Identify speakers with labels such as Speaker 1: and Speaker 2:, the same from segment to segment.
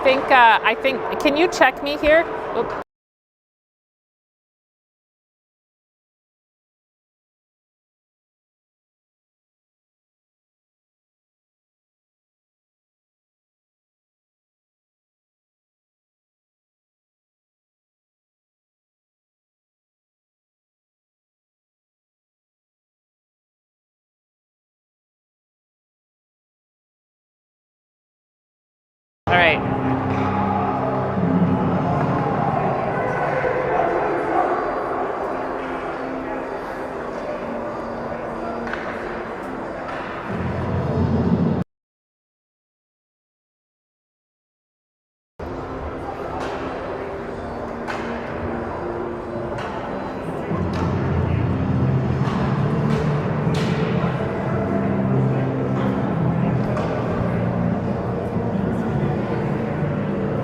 Speaker 1: I think, can you check me here? Oop. All right.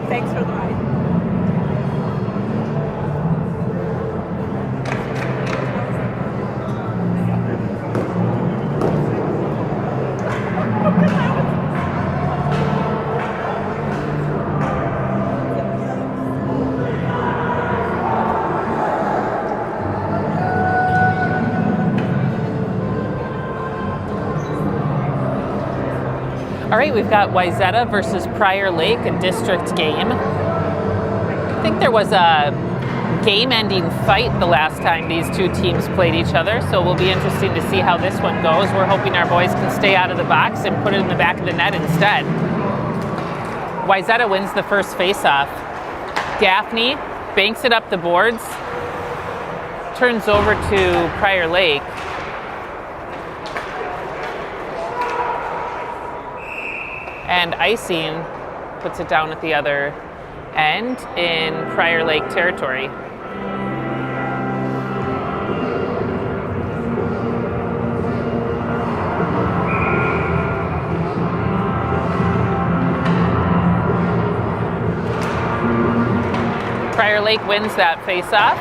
Speaker 2: Thanks for the ride.
Speaker 1: All right, we've got Wayzata versus Prior Lake, a district game. I think there was a game-ending fight the last time these two teams played each other, so it will be interesting to see how this one goes. We're hoping our boys can stay out of the box and put it in the back of the net instead. Wayzata wins the first face-off. Gaffney banks it up the boards, turns over to Prior Lake. And Icing puts it down at the other end in Prior Lake territory. Prior Lake wins that face-off,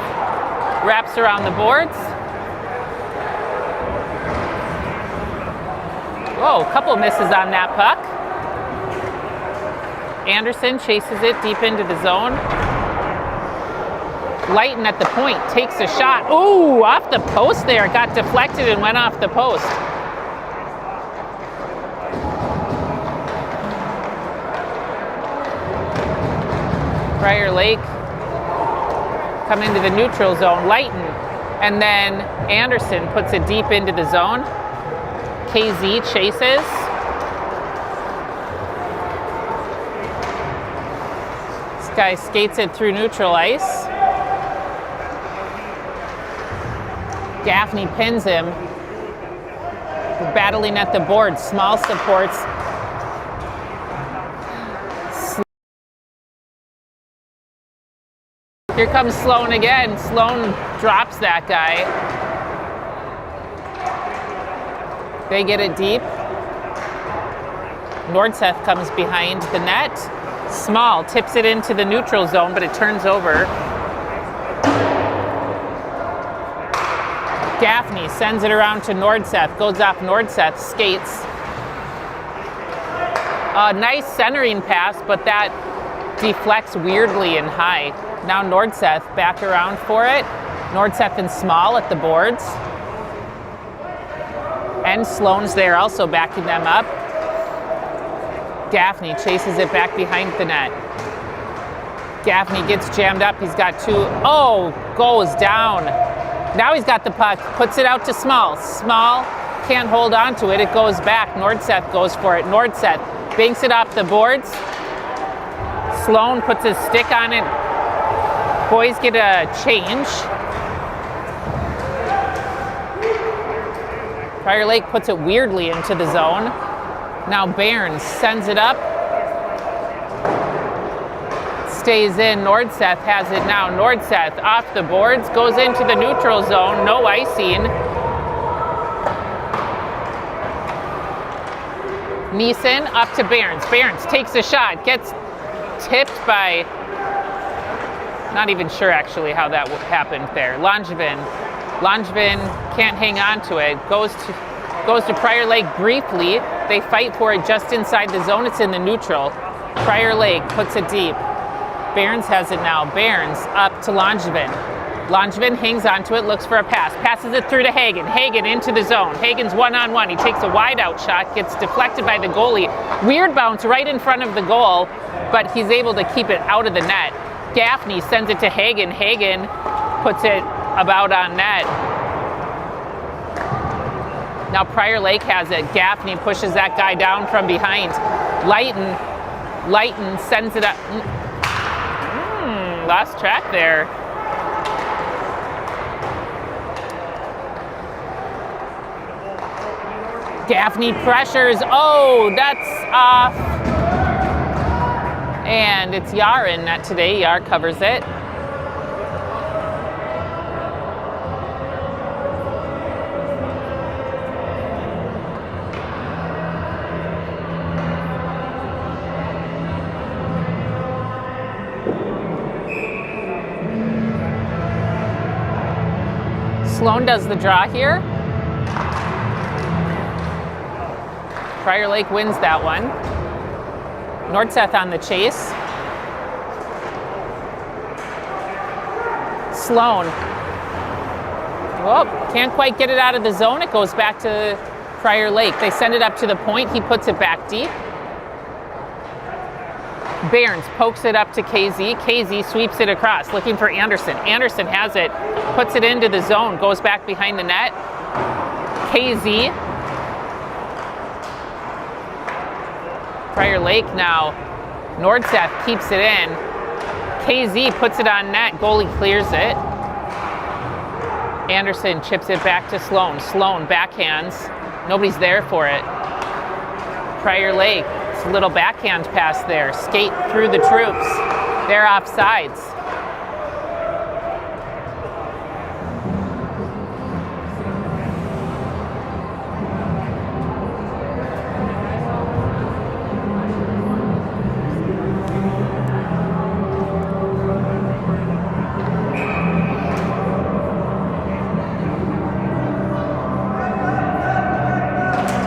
Speaker 1: wraps around the boards. Whoa, a couple misses on that puck. Anderson chases it deep into the zone. Lighten at the point, takes a shot. Ooh, off the post there. It got deflected and went off the post. Prior Lake come into the neutral zone. Lighten, and then Anderson puts it deep into the zone. KZ chases. Guy skates it through neutral ice. Gaffney pins him. Battling at the board. Small supports. Here comes Sloan again. Sloan drops that guy. They get it deep. Nordseth comes behind the net. Small tips it into the neutral zone, but it turns over. Gaffney sends it around to Nordseth, goes off Nordseth, skates. A nice centering pass, but that deflects weirdly and high. Now Nordseth back around for it. Nordseth and Small at the boards. And Sloan's there also backing them up. Gaffney chases it back behind the net. Gaffney gets jammed up. He's got two. Oh, goes down. Now he's got the puck. Puts it out to Small. Small can't hold on to it. It goes back. Nordseth goes for it. Nordseth banks it off the boards. Sloan puts his stick on it. Boys get a change. Prior Lake puts it weirdly into the zone. Now Barnes sends it up. Stays in. Nordseth has it now. Nordseth off the boards. Goes into the neutral zone. No icing. Neeson up to Barnes. Barnes takes a shot. Gets tipped by... Not even sure actually how that happened there. Langevin can't hang on to it. Goes to Prior Lake briefly. They fight for it just inside the zone. It's in the neutral. Prior Lake puts it deep. Behrens has it now. Behrens up to Langevin. Langevin hangs onto it, looks for a pass. Passes it through to Hagen. Hagen into the zone. Hagen's one-on-one. He takes a wide-out shot, gets deflected by the goalie. Weird bounce right in front of the goal, but he's able to keep it out of the net. Gaffney sends it to Hagen. Hagen puts it about on net. Now Prior Lake has it. Gaffney pushes that guy down from behind. Lighton sends it up. Lost track there. Gaffney pressures. Oh, that's off. And it's Yar in net today. Yar covers it. Sloan does the draw here. Prior Lake wins that one. Nordseth on the chase. Sloan. Whoop, can't quite get it out of the zone. It goes back to Prior Lake. They send it up to the point. He puts it back deep. Behrens pokes it up to KZ. KZ sweeps it across, looking for Anderson. Anderson has it, puts it into the zone, goes back behind the net. KZ. Prior Lake now. Nordseth keeps it in. KZ puts it on net. Goalie clears it. Anderson chips it back to Sloan. Sloan backhands. Nobody's there for it. Prior Lake. It's a little backhand pass there. Skate through the troops. They're offsides.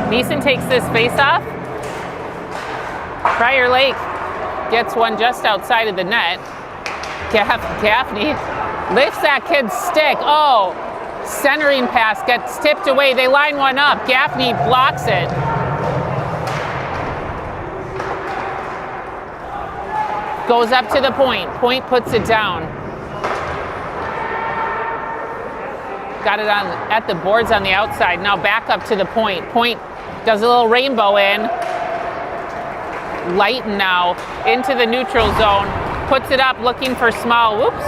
Speaker 1: Neeson takes this face-off. Prior Lake gets one just outside of the net. Gaffney lifts that kid's stick. Oh, centering pass gets tipped away. They line one up. Gaffney blocks it. Goes up to the point. Point puts it down. Got it on at the boards on the outside. Now back up to the point. Point does a little rainbow in. Lighten now into the neutral zone. Puts it up looking for Small. Whoops.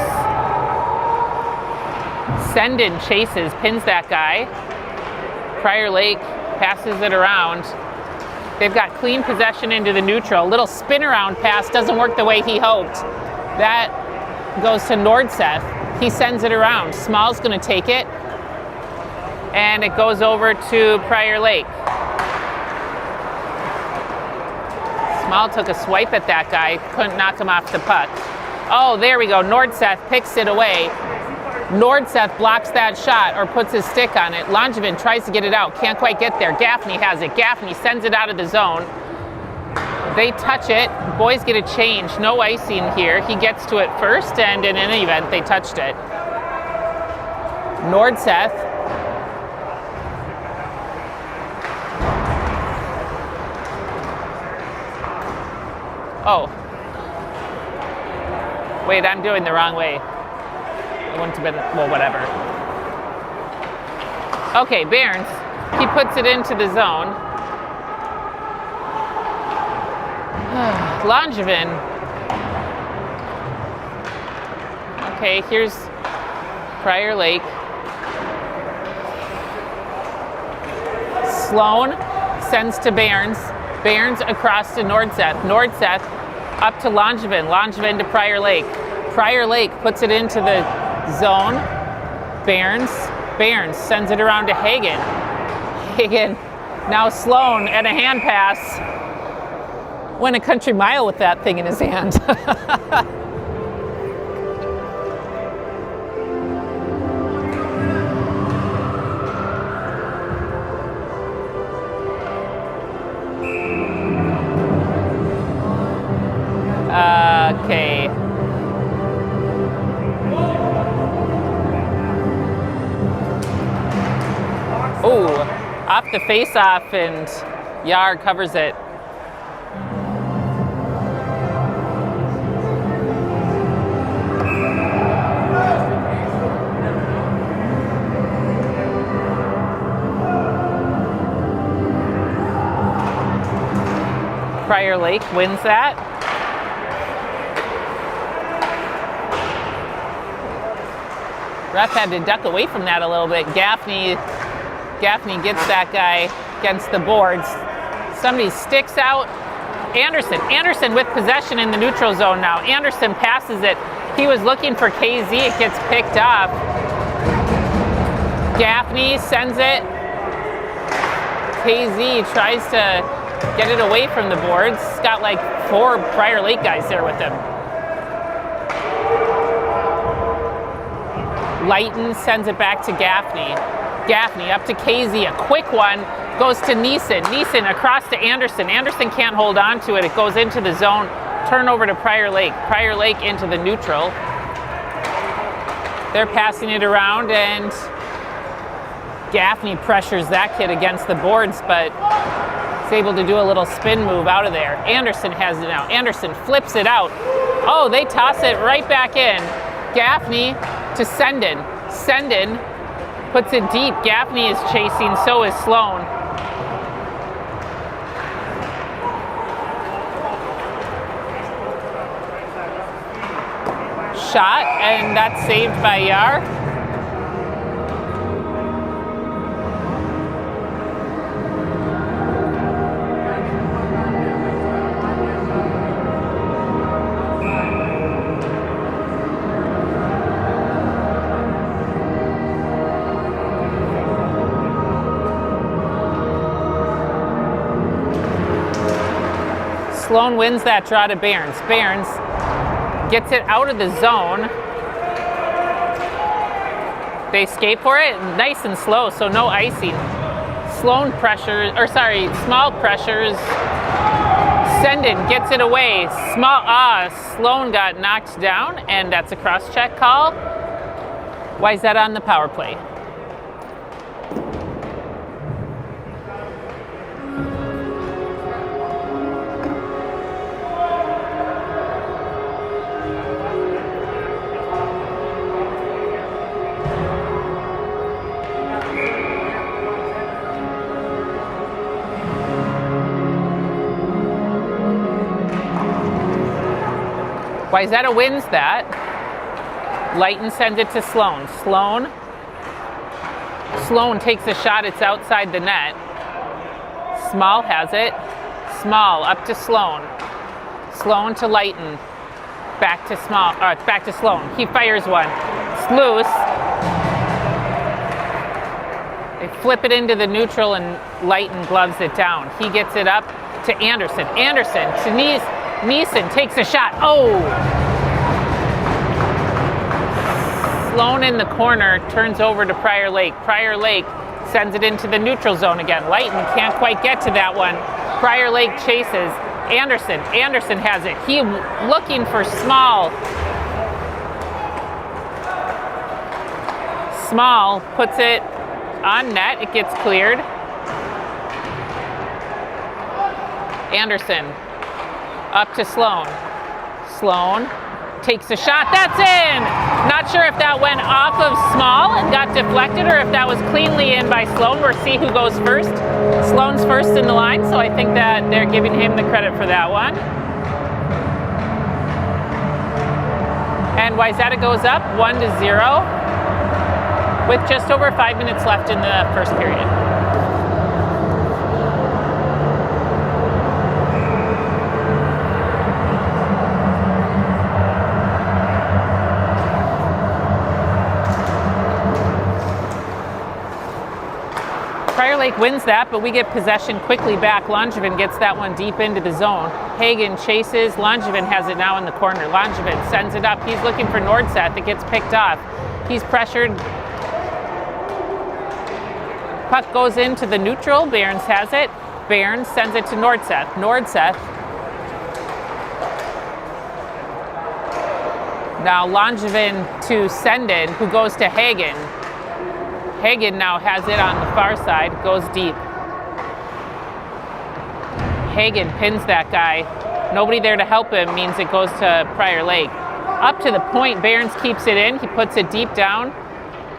Speaker 1: Sendin chases, pins that guy. Prior Lake passes it around. They've got clean possession into the neutral. Little spin around pass doesn't work the way he hoped. That goes to Nordseth. He sends it around. Small's going to take it. And it goes over to Prior Lake. Small took a swipe at that guy. Couldn't knock him off the puck. Oh, there we go. Nordseth picks it away. Nordseth blocks that shot or puts his stick on it. Langevin tries to get it out. Can't quite get there. Gaffney has it. Gaffney sends it out of the zone. They touch it. Boys get a change. No icing here. He gets to it first, and in any event, they touched it. Nordseth. Oh. Wait, I'm doing the wrong way. It wouldn't have been, well, whatever. Okay, Behrens. He puts it into the zone. Langevin. Okay, here's Prior Lake. Sloan sends to Behrens. Behrens across to Nordseth. Nordseth up to Langevin. Langevin to Prior Lake. Prior Lake puts it into the zone. Behrens. Behrens sends it around to Hagen. Hagen. Now Sloan and a hand pass. Went a country mile with that thing in his hand. off the face-off, and Yar covers it. Prior Lake wins that. Ref had to duck away from that a little bit. Gaffney gets that guy against the boards. Somebody sticks out. Anderson with possession in the neutral zone now. Anderson passes it. He was looking for KZ. It gets picked up. Gaffney sends it. KZ tries to get it away from the boards. He's got like 4 Prior Lake guys there with him. Lighton sends it back to Gaffney. Gaffney up to KZ. A quick one goes to Neeson. Neeson across to Anderson. Anderson can't hold on to it. It goes into the zone. Turnover to Prior Lake. Prior Lake into the neutral. They're passing it around, and Gaffney pressures that kid against the boards, but is able to do a little spin move out of there. Anderson has it now. Anderson flips it out. Oh, they toss it right back in. Gaffney to Sendin. Sendin puts it deep. Gaffney is chasing, so is Sloan. Shot, and that's saved by Yar. Sloan wins that draw to Barnes. Barnes gets it out of the zone. They skate for it, nice and slow, so no icing. Sloan pressures, small pressures. Sendin gets it away. Sloan got knocked down, and that's a cross-check call. Wayzata on the power play. Wayzata wins that. Lighton sends it to Sloan. Sloan takes a shot. It's outside the net. Small has it. Small up to Sloan. Sloan to Lighton. Back to Sloan. He fires one. It's loose. They flip it into the neutral, and Lighton gloves it down. He gets it up to Anderson. Anderson to Neeson takes a shot. Oh! Sloan in the corner, turns over to Prior Lake. Prior Lake sends it into the neutral zone again. Lighton can't quite get to that one. Prior Lake chases. Anderson has it. He looking for Small. Small puts it on net. It gets cleared. Anderson up to Sloan. Sloan takes a shot. That's in! Not sure if that went off of Small and got deflected, or if that was cleanly in by Sloan. We'll see who goes first. Sloan's first in the line, so I think that they're giving him the credit for that one. And Wayzata goes up 1-0 with just over 5 minutes left in the first period. Prior Lake wins that, but we get possession quickly back. Langevin gets that one deep into the zone. Hagen chases. Langevin has it now in the corner. Langevin sends it up. He's looking for Nordseth. It gets picked off. He's pressured. Puck goes into the neutral. Barnes has it. Barnes sends it to Nordseth. Nordseth. Now Langevin to Sendin, who goes to Hagen. Hagen now has it on the far side, goes deep. Hagen pins that guy. Nobody there to help him means it goes to Prior Lake. Up to the point, Behrens keeps it in. He puts it deep down,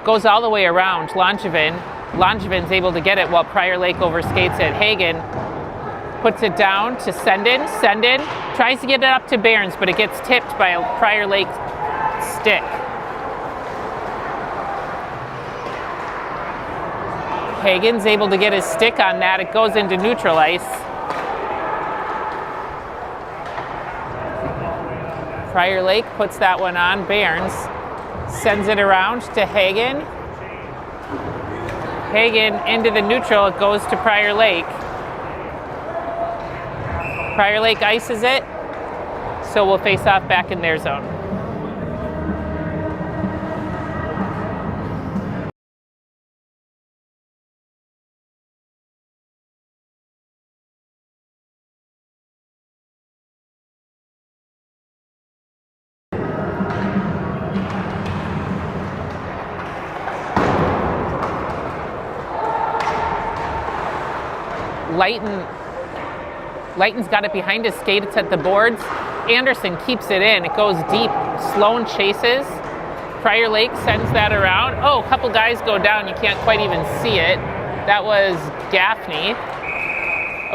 Speaker 1: goes all the way around Langevin. Langevin's able to get it while Prior Lake overskates it. Hagen puts it down to Sendin. Sendin tries to get it up to Behrens, but it gets tipped by a Prior Lake stick. Hagen's able to get his stick on that. It goes into neutral ice. Prior Lake puts that one on. Behrens sends it around to Hagen. Hagen into the neutral. It goes to Prior Lake. Prior Lake ices it, so we'll face off back in their zone. Leighton's got it behind his skate. It's at the boards. Anderson keeps it in. It goes deep. Sloan chases. Prior Lake sends that around. Oh, a couple guys go down. You can't quite even see it. That was Gaffney.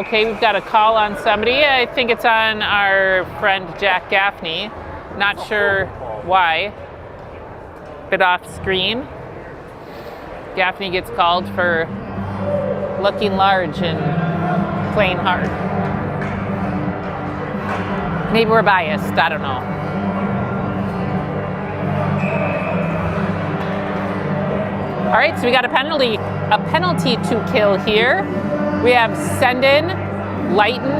Speaker 1: Okay, we've got a call on somebody. I think it's on our friend Jack Gaffney. Not sure why. Bit off screen. Gaffney gets called for looking large and playing hard. Maybe we're biased, I don't know. All right, so we got a penalty to kill here. We have Sendin, Leighton,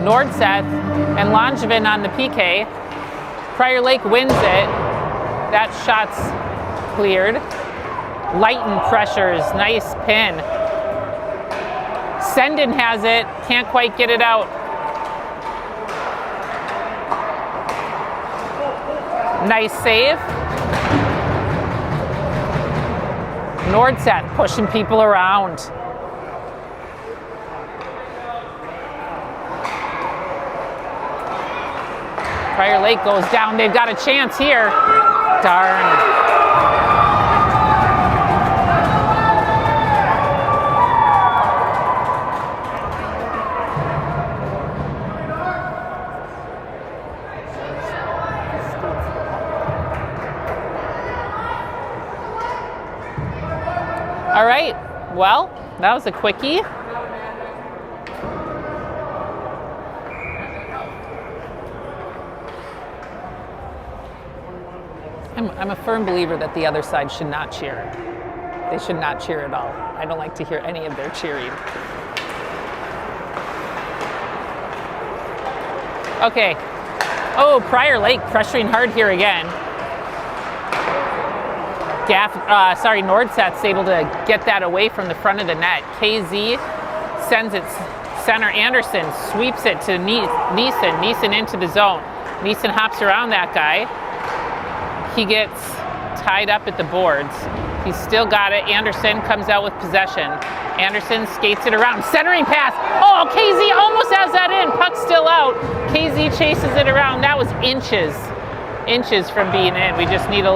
Speaker 1: Nordseth, and Langevin on the PK. Prior Lake wins it. That shot's cleared. Leighton pressures, nice pin. Sendin has it, can't quite get it out. Nice save. Nordseth pushing people around. Prior Lake goes down. They've got a chance here. Darn. All right, well, that was a quickie. I'm a firm believer that the other side should not cheer. They should not cheer at all. I don't like to hear any of their cheering. Okay. Oh, Prior Lake pressuring hard here again. Nordseth's able to get that away from the front of the net. KZ sends it center. Anderson sweeps it to Neeson. Neeson into the zone. Neeson hops around that guy. He gets tied up at the boards. He's still got it. Anderson comes out with possession. Anderson skates it around. Centering pass. Oh, KZ almost has that in. Puck's still out. KZ chases it around. That was inches from being in. We just needed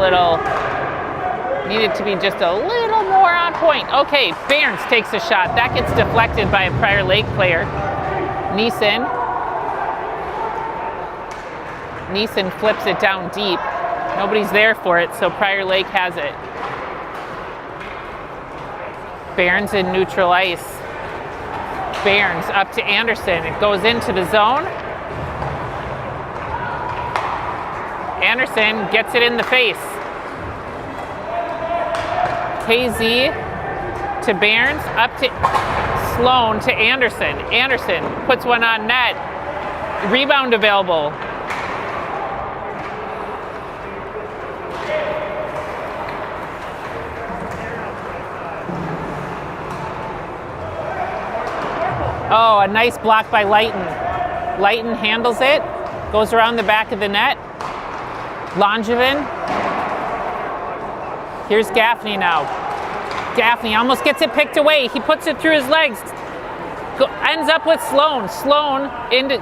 Speaker 1: to be just a little more on point. Okay, Behrens takes a shot. That gets deflected by a Prior Lake player. Neeson flips it down deep. Nobody's there for it, so Prior Lake has it. Behrens in neutral ice. Behrens up to Anderson. It goes into the zone. Anderson gets it in the face. KZ to Behrens, up to Sloan to Anderson. Anderson puts one on net. Rebound available. Oh, a nice block by Leighton. Leighton handles it, goes around the back of the net. Langevin Here's Gaffney now. Gaffney almost gets it picked away. He puts it through his legs. Ends up with Sloan. Sloan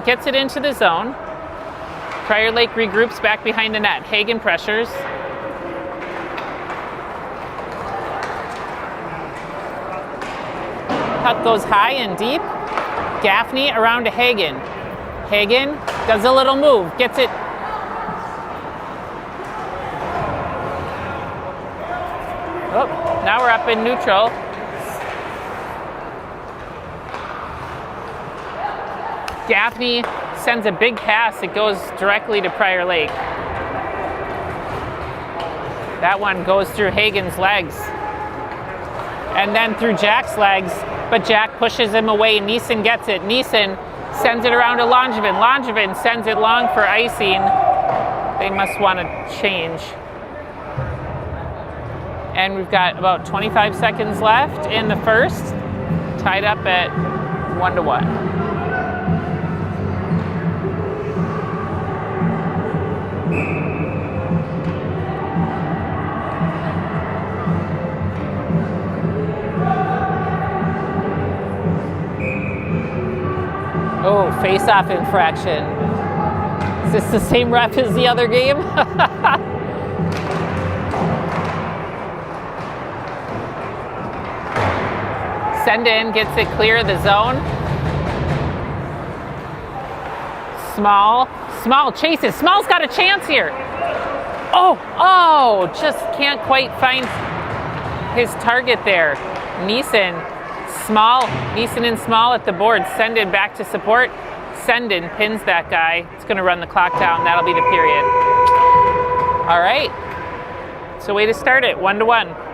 Speaker 1: gets it into the zone. Prior Lake regroups back behind the net. Hagen pressures. Puck goes high and deep. Gaffney around to Hagen. Hagen does a little move. Gets it. Oh, now we're up in neutral. Gaffney sends a big pass. It goes directly to Prior Lake. That one goes through Hagen's legs. And then through Jack's legs, but Jack pushes him away. Neeson gets it. Neeson sends it around to Langevin. Langevin sends it long for icing. They must want to change. And we've got about 25 seconds left in the first, tied up at 1-1. Oh, face-off infraction. Is this the same ref as the other game? Send in, gets it clear of the zone. Small chases. Small's got a chance here. Oh, just can't quite find his target there. Neeson and Small at the board. Sendin back to support. Sendin pins that guy. It's going to run the clock down. That'll be the period. All right. So way to start it, 1-1.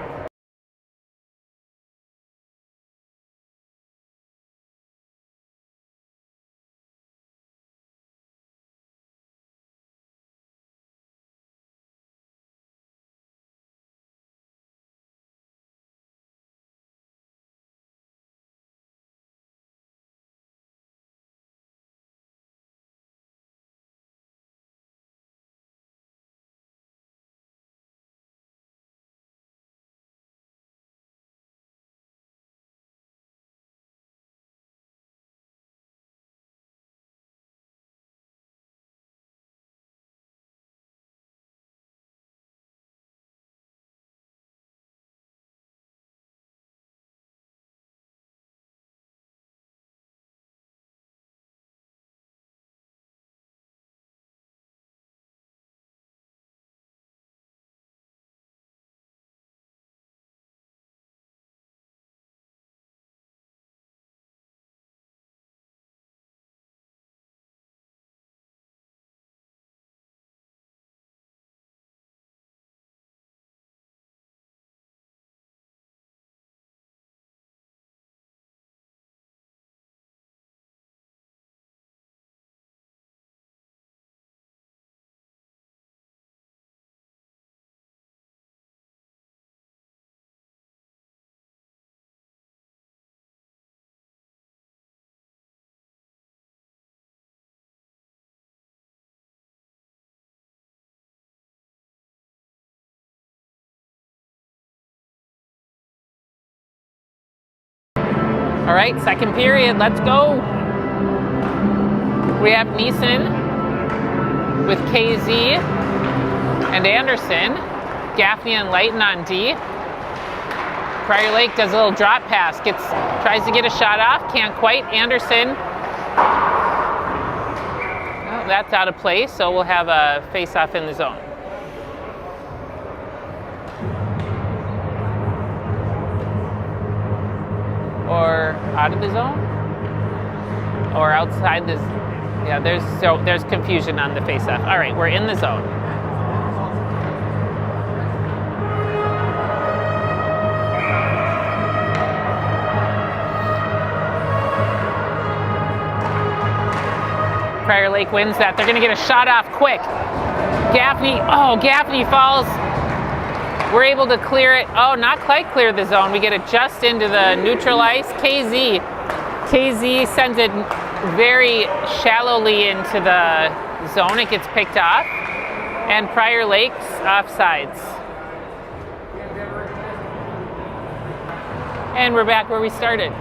Speaker 1: All right, second period, let's go. We have Neeson with KZ and Anderson. Gaffney and Leighton on D. Prior Lake does a little drop pass, tries to get a shot off, can't quite. Anderson, oh, that's out of play, so we'll have a face-off in the zone. Or out of the zone, or outside this. Yeah, there's confusion on the face-off. All right, we're in the zone. Prior Lake wins that. They're going to get a shot off quick. Gaffney falls. We're able to clear it. Oh, not quite clear the zone. We get it just into the neutral ice. KZ sends it very shallowly into the zone. It gets picked off. And Prior Lake's offsides. And we're back where we started.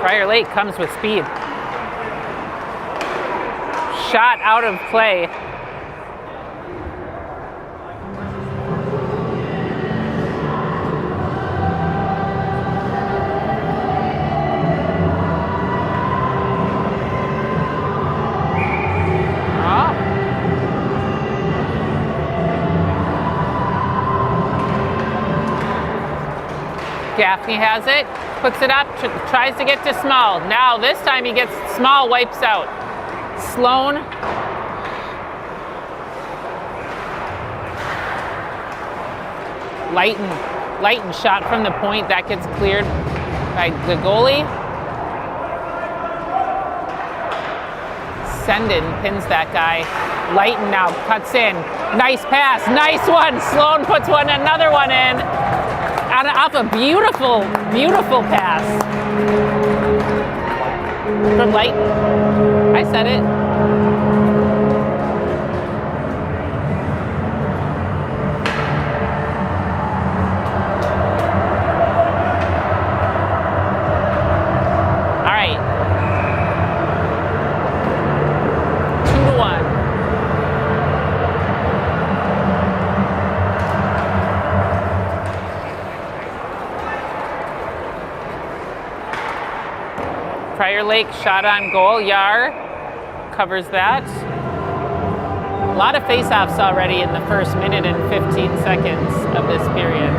Speaker 1: Prior Lake comes with speed. Shot out of play. Gaffney has it, puts it up, tries to get to Small. Now this time he gets Small, wipes out. Sloan. Lighton shot from the point. That gets cleared by the goalie. Sendin pins that guy. Lighton now cuts in. Nice pass, nice one. Sloan puts another one in. Off a beautiful, beautiful pass from Lighton. I said it. All right. 2-1. Prior Lake shot on goal. Yar covers that. A lot of face-offs already in the first minute and 15 seconds of this period.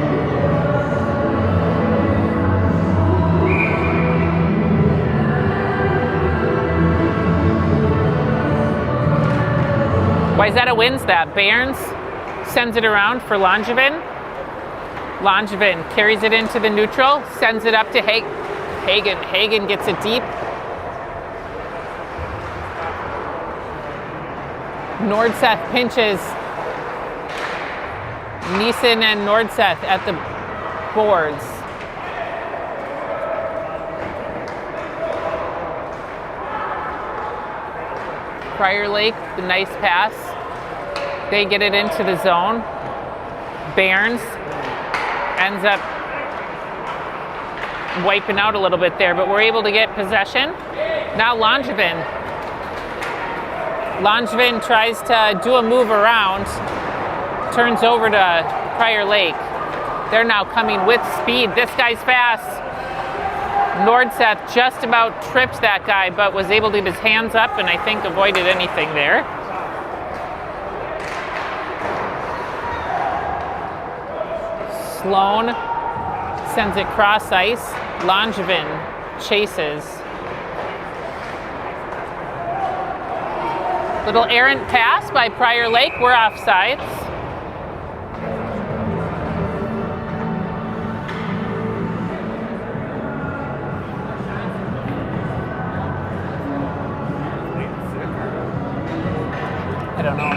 Speaker 1: Wayzata wins that. Barnes sends it around for Langevin. Langevin carries it into the neutral, sends it up to Hagen. Hagen gets it deep. Nordseth pinches. Neeson and Nordseth at the boards. Prior Lake, the nice pass. They get it into the zone. Barnes ends up wiping out a little bit there, but we're able to get possession. Now Langevin. Langevin tries to do a move around, turns over to Prior Lake. They're now coming with speed. This guy's fast. Nordseth just about tripped that guy, but was able to get his hands up and I think avoided anything there. Sloan sends it cross ice. Langevin chases. Little errant pass by Prior Lake. We're offsides. I don't know.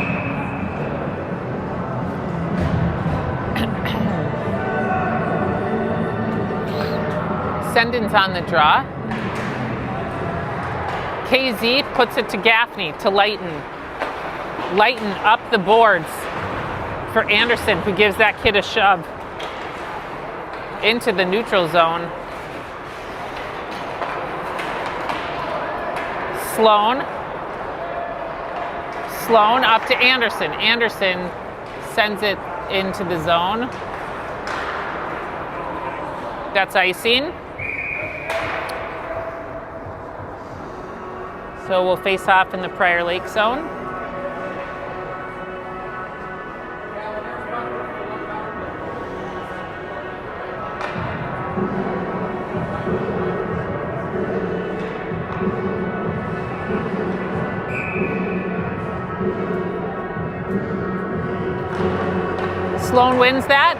Speaker 1: Sendin's on the draw. KZ puts it to Gaffney, to Lighton. Lighton up the boards for Anderson, who gives that kid a shove into the neutral zone. Sloan up to Anderson. Anderson sends it into the zone. That's icing. So we'll face off in the Prior Lake zone. Sloan wins that.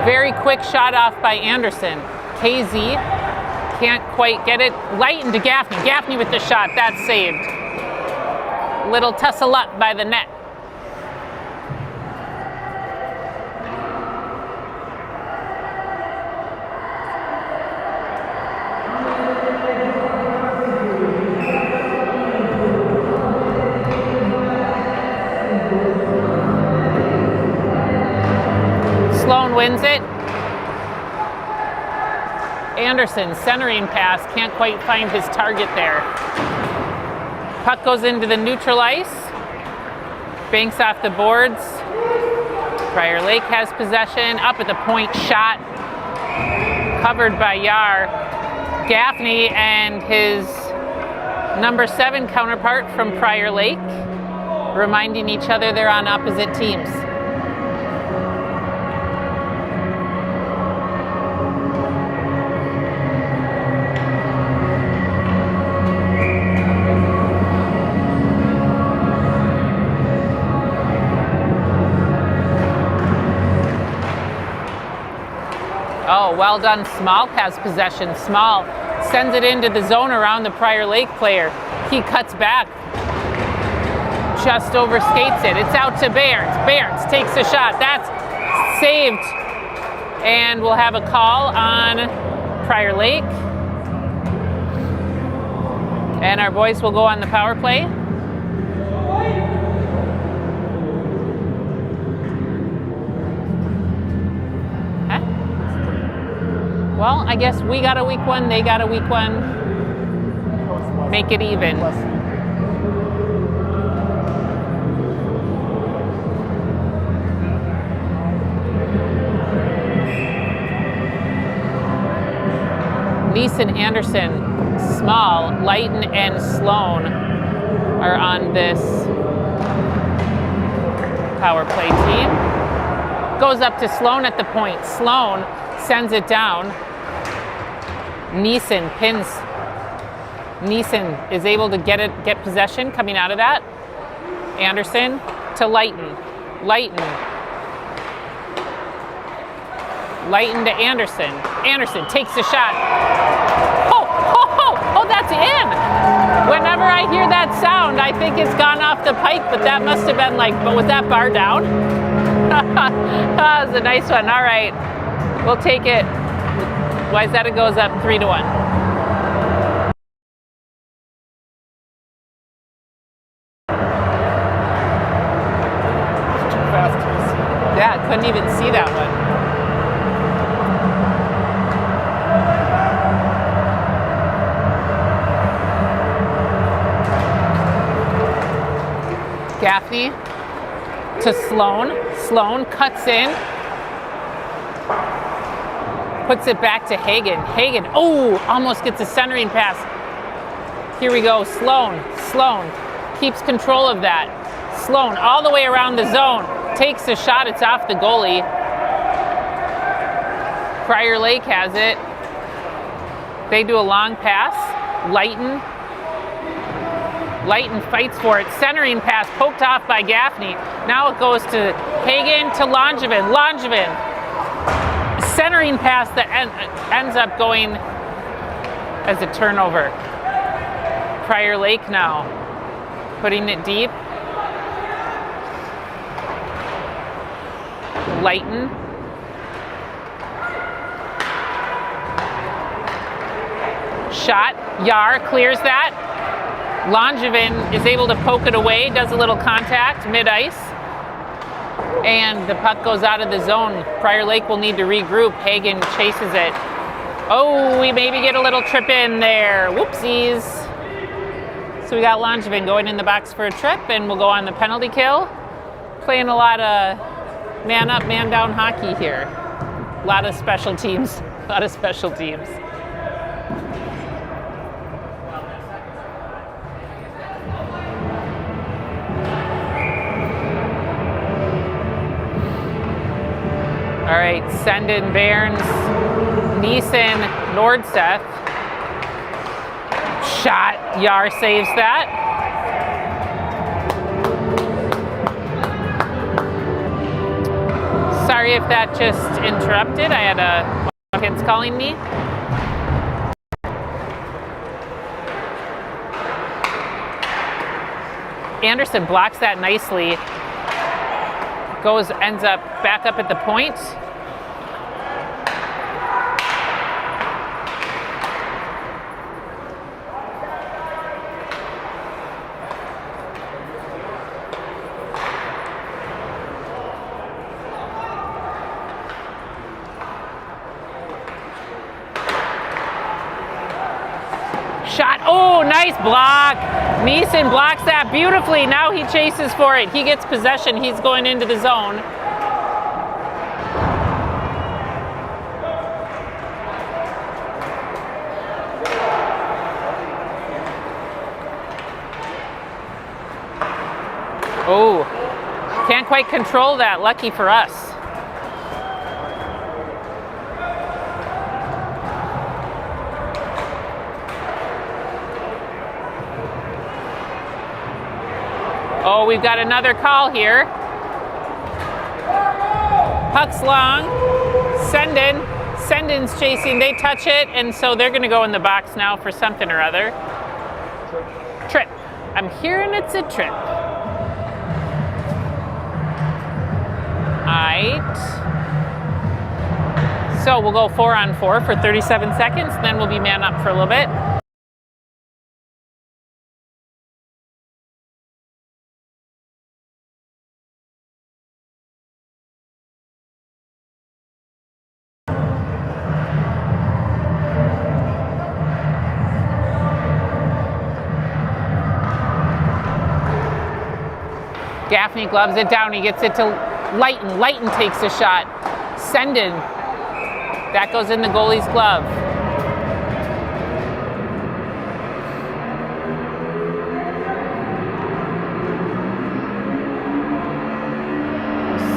Speaker 1: Very quick shot off by Anderson. KZ can't quite get it. Lighten to Gaffney. Gaffney with the shot. That's saved. Little tussle up by the net. wins it. Anderson, centering pass, can't quite find his target there. Puck goes into the neutral ice. Banks off the boards. Prior Lake has possession. Up at the point, shot. Covered by Yar. Gaffney and his number 7 counterpart from Prior Lake, reminding each other they're on opposite teams. Oh, well done. Small has possession. Small sends it into the zone around the Prior Lake player. He cuts back. Just overskates it. It's out to Barnes. Barnes takes a shot. That's saved. And we'll have a call on Prior Lake. And our boys will go on the power play. Well, I guess we got a weak one, they got a weak one. Make it even. Neeson, Anderson, Small, Lighton, and Sloan are on this power play team. Goes up to Sloan at the point. Sloan sends it down. Neeson pins. Neeson is able to get possession coming out of that. Anderson to Lighton. Lighton to Anderson. Anderson takes a shot. Oh, that's in! Whenever I hear that sound, I think it's gone off the pike, but that must have been but was that bar down? That was a nice one. All right, we'll take it. Wayzata goes up 3-1.
Speaker 3: Too fast to see.
Speaker 1: Yeah, couldn't even see that one. Gaffney to Sloan. Sloan cuts in. Puts it back to Hagen. Hagen, almost gets a centering pass. Here we go, Sloan. Sloan keeps control of that. Sloan all the way around the zone. Takes a shot, it's off the goalie. Prior Lake has it. They do a long pass. Lighton fights for it. Centering pass poked off by Gaffney. Now it goes to Hagen to Langevin. Langevin. Centering pass that ends up going as a turnover. Prior Lake now putting it deep. Lighton. Shot. Yar clears that. Langevin is able to poke it away, does a little contact mid-ice. And the puck goes out of the zone. Prior Lake will need to regroup. Hagen chases it. Oh, we maybe get a little trip in there. Whoopsies. So we got Langevin going in the box for a trip, and we'll go on the penalty kill. Playing a lot of man up, man down hockey here. A lot of special teams. All right, Senden, Barnes, Neeson, Nordseth. Shot, Yar saves that. Sorry if that just interrupted. I had kids calling me. Anderson blocks that nicely. Ends up back up at the point. shot. Oh, nice block. Neeson blocks that beautifully. Now he chases for it. He gets possession. He's going into the zone. Oh, can't quite control that. Lucky for us. Oh, we've got another call here. Puck's long. Sendin's chasing. They touch it, and so they're going to go in the box now for something or other. Trip. I'm hearing it's a trip. Alright. So we'll go 4-on-4 for 37 seconds, then we'll be man up for a little bit. Gaffney gloves it down. He gets it to Lighton. Lighton takes a shot. Sendin. That goes in the goalie's glove.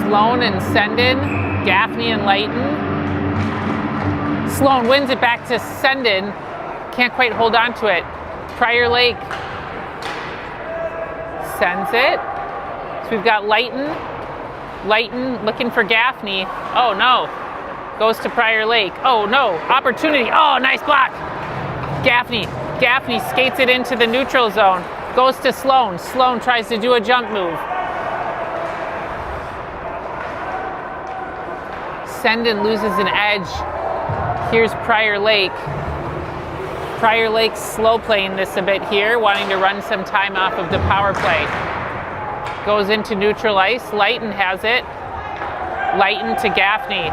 Speaker 1: Sloan and Sendin. Gaffney and Lighton. Sloan wins it back to Sendin. Can't quite hold on to it. Prior Lake sends it. So we've got Lighton. Lighton looking for Gaffney. Oh no. Goes to Prior Lake. Oh no. Opportunity. Oh, nice block. Gaffney skates it into the neutral zone. Goes to Sloan. Sloan tries to do a jump move. Sendin loses an edge. Here's Prior Lake. Prior Lake's slow playing this a bit here, wanting to run some time off of the power play. Goes into neutral ice. Lighton has it. Lighton to Gaffney.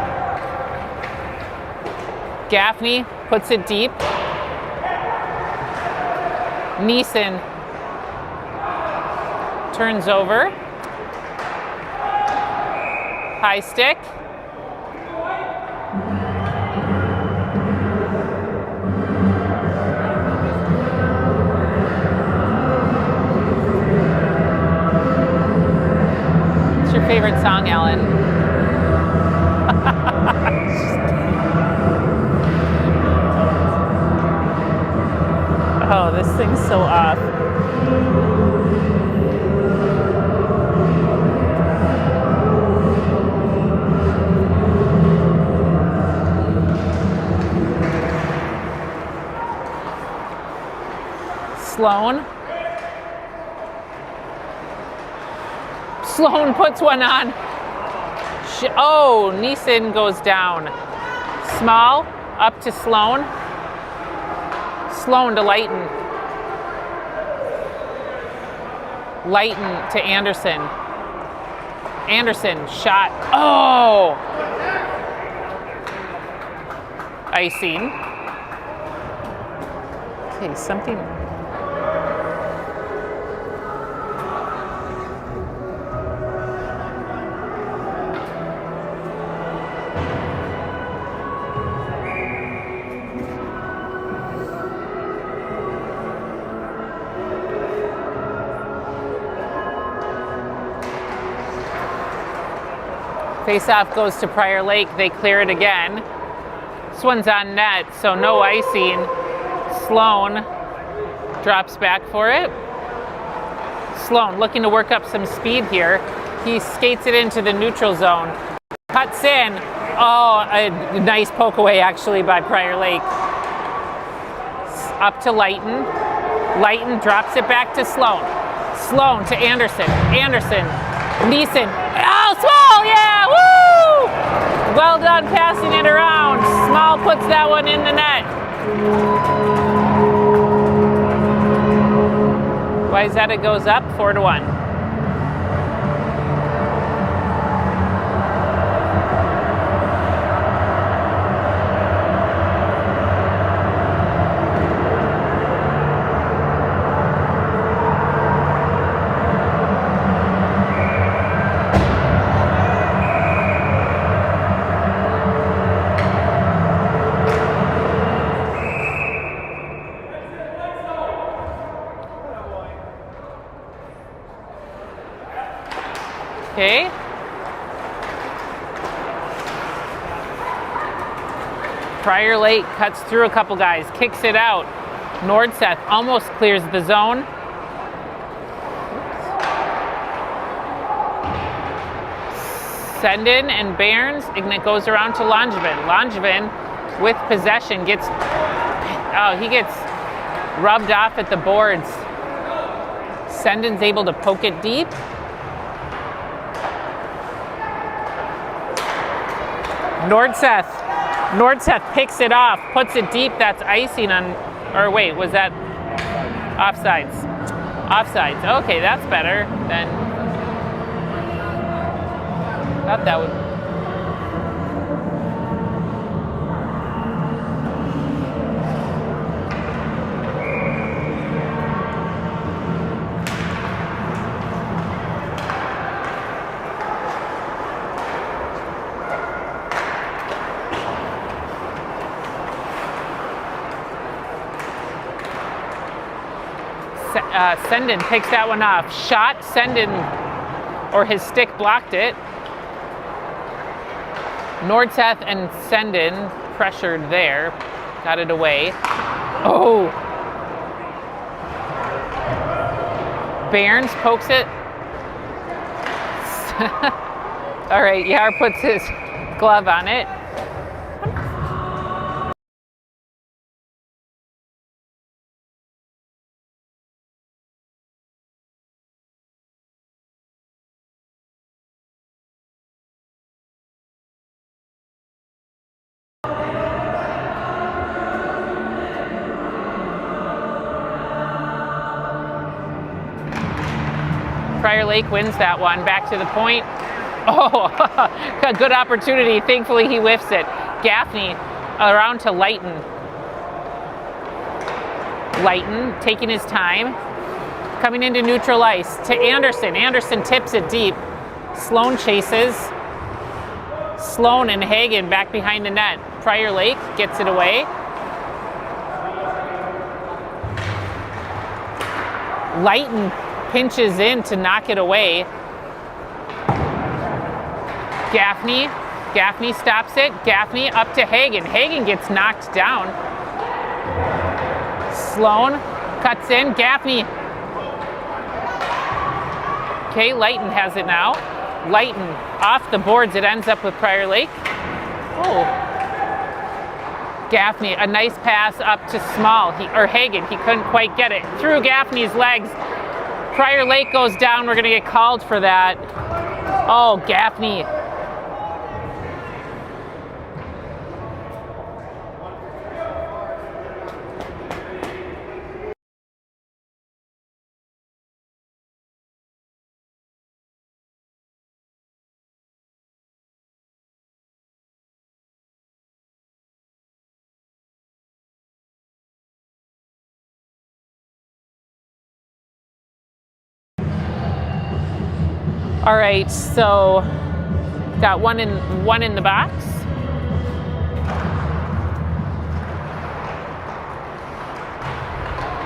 Speaker 1: Gaffney puts it deep. Neeson turns over. High stick. What's your favorite song, Alan? Oh, this thing's so off. Sloan. Sloan puts one on. Oh, Neeson goes down. Small, up to Sloan. Sloan to Lighton. Lighton to Anderson. Anderson, shot. Oh! Icing. Okay, something. Face-off goes to Prior Lake. They clear it again. This one's on net, so no icing. Sloan drops back for it. Sloan looking to work up some speed here. He skates it into the neutral zone. Cuts in. Oh, a nice poke away actually by Prior Lake. Up to Lighton. Lighton drops it back to Sloan. Sloan to Anderson. Anderson. Neeson. Oh, Small, yeah, woo! Well done passing it around. Small puts that one in the net. Wayzata goes up 4-1. Okay. Prior Lake cuts through a couple guys, kicks it out. Nordseth almost clears the zone. Sendin and Bairns, and it goes around to Langevin. Langevin with possession gets, he gets rubbed off at the boards. Sendin's able to poke it deep. Nordseth picks it off, puts it deep. That's icing on, or wait, was that offsides? Offsides. Okay, that's better than, thought that would. Sendin takes that one off. Shot, Sendin, or his stick blocked it. Nordseth and Sendin pressured there. Got it away. Oh! Bairns pokes it. All right, Yar puts his glove on it. Prior Lake wins that one. Back to the point. Oh, a good opportunity. Thankfully, he whiffs it. Gaffney around to Leighton. Leighton taking his time. Coming into neutral ice to Anderson. Anderson tips it deep. Sloan chases. Sloan and Hagen back behind the net. Prior Lake gets it away. Leighton pinches in to knock it away. Gaffney stops it. Gaffney up to Hagen. Hagen gets knocked down. Sloan cuts in. Gaffney. Okay, Leighton has it now. Leighton off the boards. It ends up with Prior Lake. Oh. Gaffney, a nice pass up to Small. Hagen, he couldn't quite get it. Through Gaffney's legs. Prior Lake goes down. We're going to get called for that. Oh, Gaffney. All right, so got one in the box.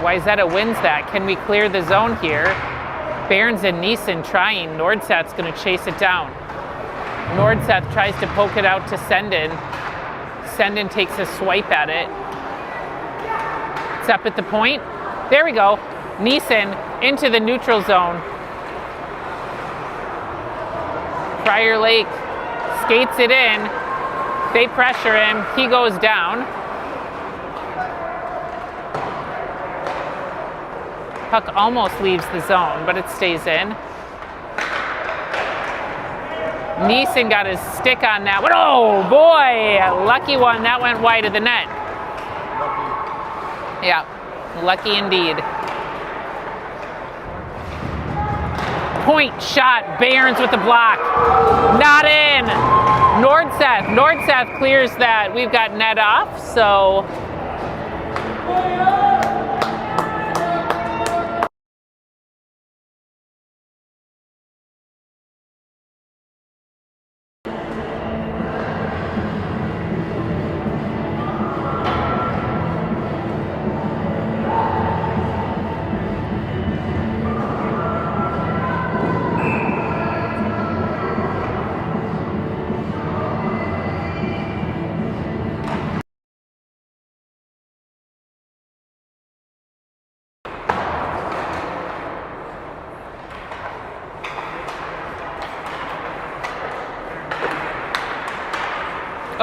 Speaker 1: Wayzata wins that. Can we clear the zone here? Bairns and Neeson trying. Nordseth's going to chase it down. Nordseth tries to poke it out to Sendin. Sendin takes a swipe at it. It's up at the point. There we go. Neeson into the neutral zone. Prior Lake skates it in. They pressure him. He goes down. Puck almost leaves the zone, but it stays in. Neeson got his stick on that one. Oh boy, lucky one. That went wide of the net. Yeah, lucky indeed. Point shot, Bairns with the block. Not in. Nordseth clears that. We've got net off, so.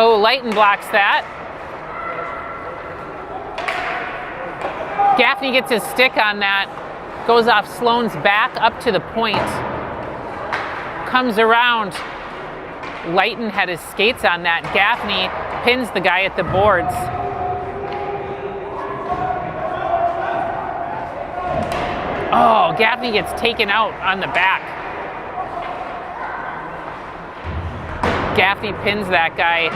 Speaker 1: Oh, Lighton blocks that. Gaffney gets his stick on that. Goes off Sloan's back up to the point. Comes around. Lighton had his skates on that. Gaffney pins the guy at the boards. Oh, Gaffney gets taken out on the back. Gaffney pins that guy.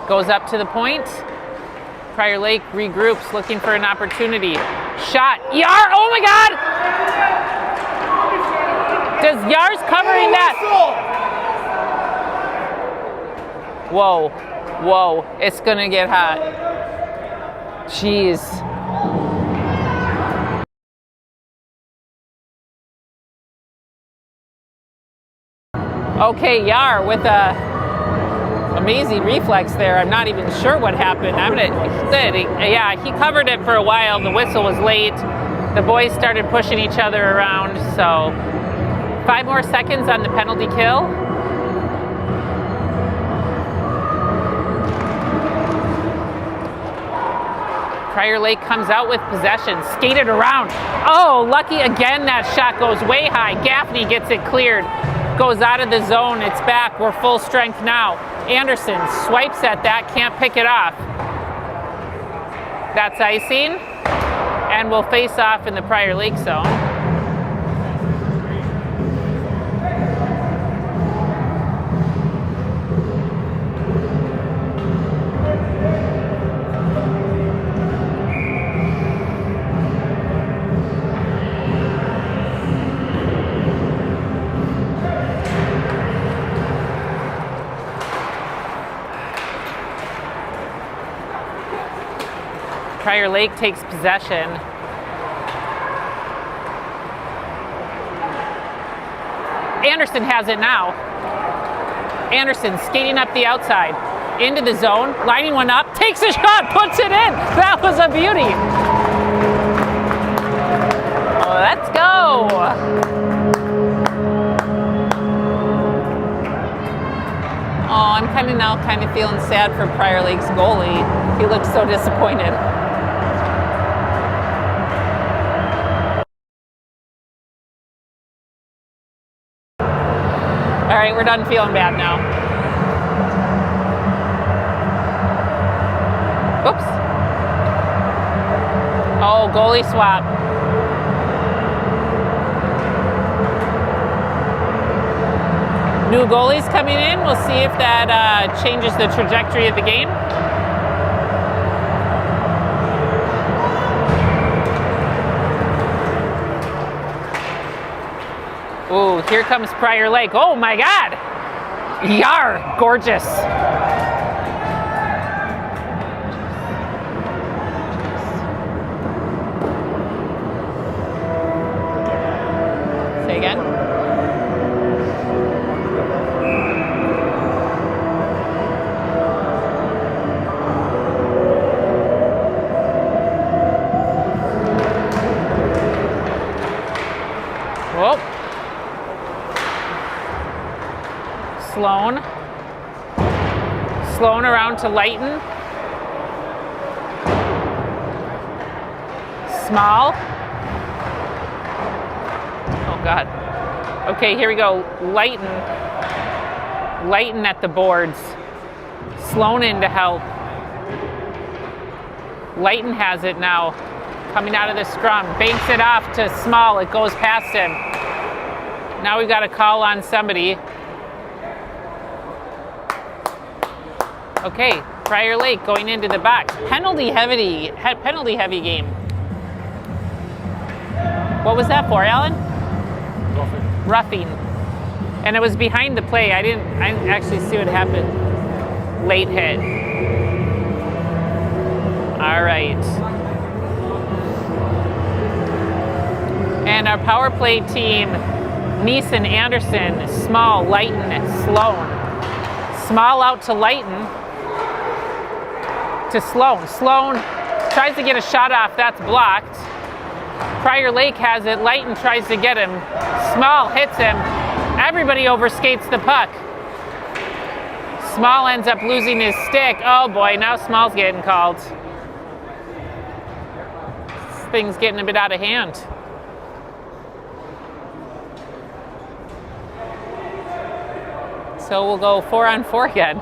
Speaker 1: Goes up to the point. Prior Lake regroups, looking for an opportunity. Shot. Yar! Oh my God! Does Yar's covering that? Whoa. Whoa. It's gonna get hot. Jeez. Okay, Yar with a amazing reflex there. I'm not even sure what happened. He covered it for a while. The whistle was late. The boys started pushing each other around. So 5 more seconds on the penalty kill. Prior Lake comes out with possession, skated around. Oh, lucky again, that shot goes way high. Gaffney gets it cleared. Goes out of the zone, it's back, we're full strength now. Anderson swipes at that, can't pick it off. That's icing, and we'll face off in the Prior Lake zone. Prior Lake takes possession. Anderson has it now. Anderson skating up the outside, into the zone, lining one up, takes a shot, puts it in. That was a beauty. Let's go. Oh, I'm kind of feeling sad for Prior Lake's goalie. He looks so disappointed. All right, we're done feeling bad now. Oops. Oh, goalie swap. New goalies coming in. We'll see if that changes the trajectory of the game. Ooh, here comes Prior Lake. Oh my God! Yar, gorgeous. Say again? Whoa. Sloan around to Lighton. Small. Oh God. Okay, here we go. Lighton at the boards. Sloan in to help. Lighton has it now. Coming out of the scrum. Banks it off to Small. It goes past him. Now we've got to call on somebody. Okay, Prior Lake going into the box. Penalty heavy game. What was that for, Alan? Roughing. And it was behind the play. I didn't actually see what happened. Late hit. All right. And our power play team, Neeson, Anderson, Small, Lighton, Sloan. Small out to Lighton. To Sloan. Sloan tries to get a shot off, that's blocked. Prior Lake has it, Lighton tries to get him. Small hits him. Everybody overskates the puck. Small ends up losing his stick. Oh boy, now Small's getting called. This thing's getting a bit out of hand. So we'll go 4-on-4 again.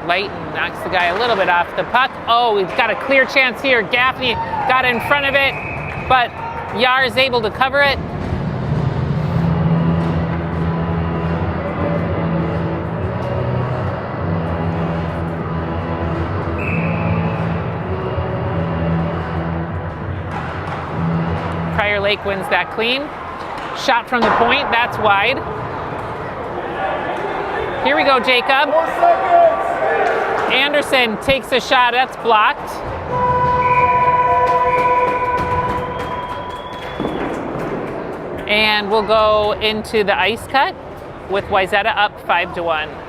Speaker 1: Light knocks the guy a little bit off the puck. Oh, he's got a clear chance here. Gaffney got in front of it, but Yar is able to cover it. Prior Lake wins that clean. Shot from the point, that's wide. Here we go, Jacob.
Speaker 3: 4 seconds.
Speaker 1: Anderson takes a shot, that's blocked. And we'll go into the ice cut with Wayzata up 5-1.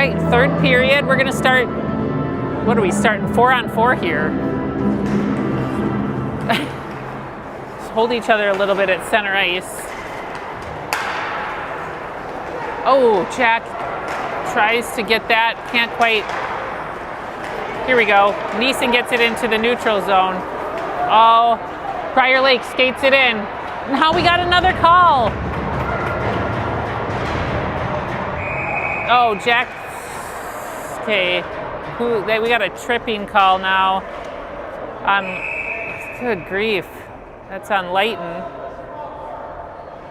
Speaker 1: right, third period. We're gonna start, what are we starting? 4-on-4 here. Just hold each other a little bit at center ice. Oh, Jack tries to get that, can't quite. Here we go. Neeson gets it into the neutral zone. Oh, Prior Lake skates it in. Now we got another call. Oh, Jack. Okay, we got a tripping call now. Good grief. That's on Leighton.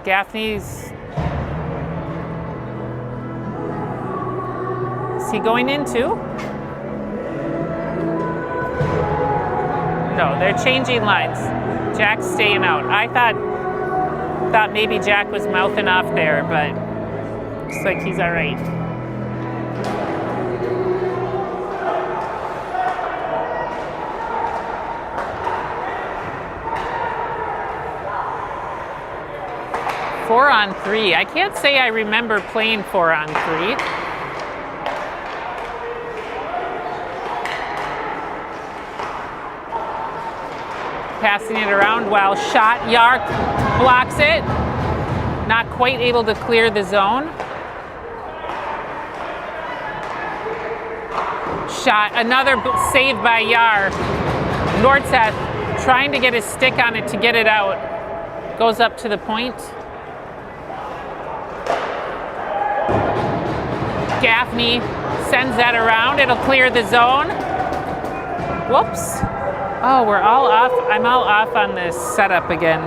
Speaker 1: Gaffney's. Is he going into? No, they're changing lines. Jack's staying out. I thought maybe Jack was mouthing off there, but looks like he's all right. Four on three. I can't say I remember playing 4-on-3. Passing it around while shot. Yark blocks it. Not quite able to clear the zone. Shot. Another save by Yar. Nordseth trying to get his stick on it to get it out. Goes up to the point. Gaffney sends that around. It'll clear the zone. Whoops. Oh, we're all off. I'm all off on this setup again.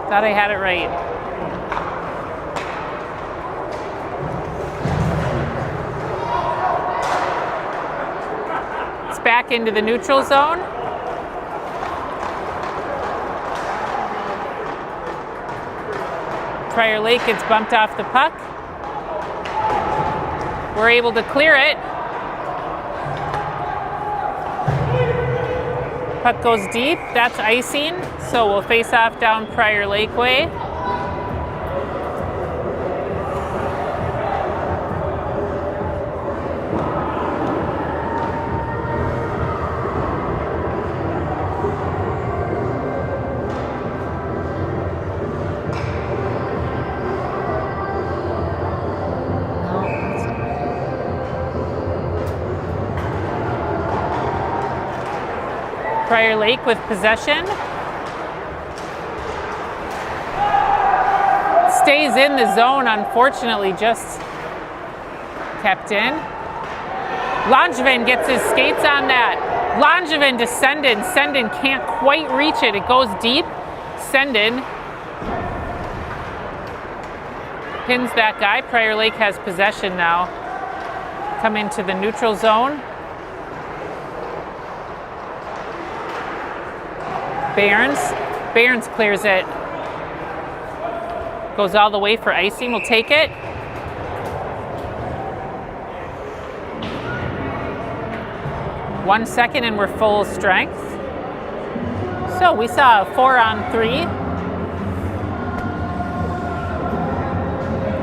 Speaker 1: Thought I had it right. It's back into the neutral zone. Prior Lake gets bumped off the puck. We're able to clear it. Puck goes deep, that's icing, so we'll face off down Prior Lake way. Prior Lake with possession. Stays in the zone, unfortunately, just kept in. Langevin gets his skates on that. Langevin to Sendin. Sendin can't quite reach it. It goes deep. Sendin pins that guy. Prior Lake has possession now. Come into the neutral zone. Barnes clears it. Goes all the way for icing. We'll take it. One second and we're full strength. So we saw a 4-on-3.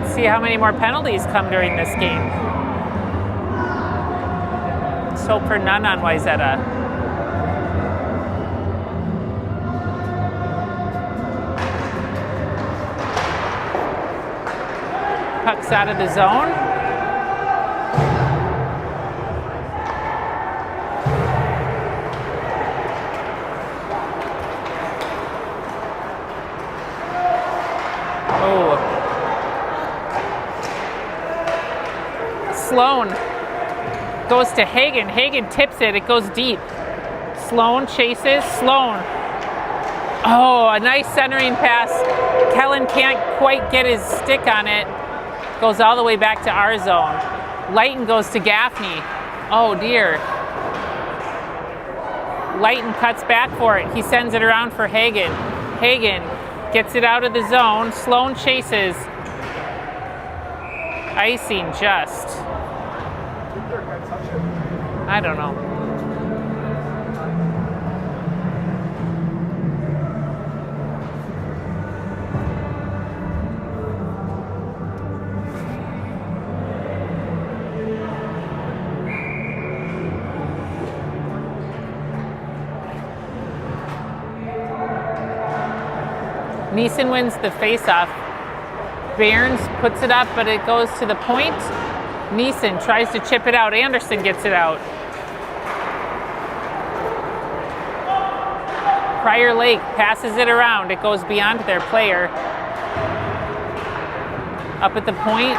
Speaker 1: Let's see how many more penalties come during this game. Let's hope for none on Wayzata. Puck's out of the zone. Oh. Sloan goes to Hagen. Hagen tips it. It goes deep. Sloan chases. Sloan. Oh, a nice centering pass. Kellen can't quite get his stick on it. Goes all the way back to our zone. Leighton goes to Gaffney. Oh dear. Leighton cuts back for it. He sends it around for Hagen. Hagen gets it out of the zone. Sloan chases. Icing just. I don't know. Neeson wins the face-off. Barnes puts it up, but it goes to the point. Neeson tries to chip it out. Anderson gets it out. Prior Lake passes it around. It goes beyond their player. Up at the point.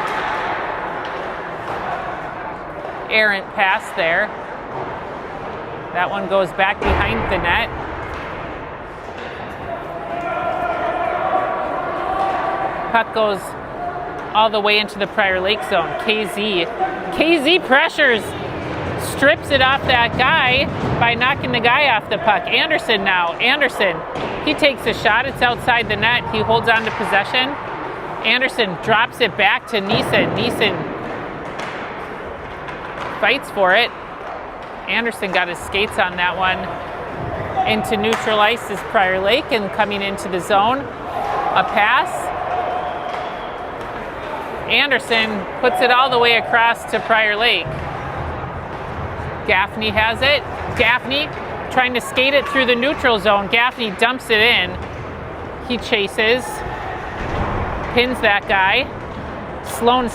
Speaker 1: Errant pass there. That one goes back behind the net. Puck goes all the way into the Prior Lake zone. KZ pressures, strips it off that guy by knocking the guy off the puck. Anderson now. Anderson, he takes a shot. It's outside the net. He holds on to possession. Anderson drops it back to Neeson. Neeson fights for it. Anderson got his skates on that one. Into neutral ice is Prior Lake, and coming into the zone, a pass. Anderson puts it all the way across to Prior Lake. Gaffney has it. Gaffney trying to skate it through the neutral zone. Gaffney dumps it in. He chases, pins that guy. Sloan